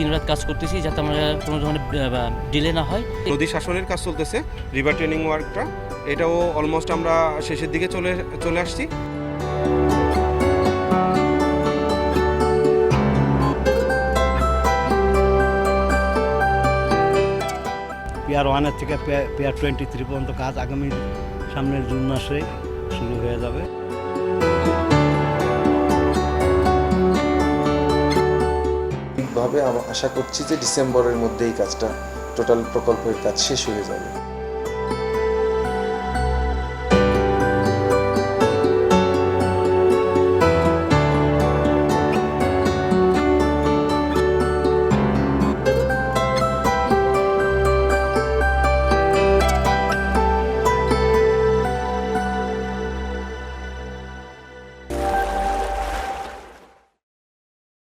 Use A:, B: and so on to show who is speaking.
A: দিনরাত কাজ করতেছি যাতে আমরা কোনো ধরনের ডিলে না হয়।
B: নদী শাসনের কাজ চলতেছে, রিভার ট্রেনিং ওয়ার্কটা, এটাও অলমোস্ট আমরা শেষের দিকে চলে আসছি।
C: পিয়ার 1 থেকে পিয়ার 23 পর্যন্ত কাজ আগামী সামনের জুন মাসে শুরু হয়ে যাবে।
D: ঠিকভাবে আশা করছি যে ডিসেম্বরের মধ্যে এই কাজটা, টোটাল প্রকল্পের কাজ শেষ হয়ে যাবে।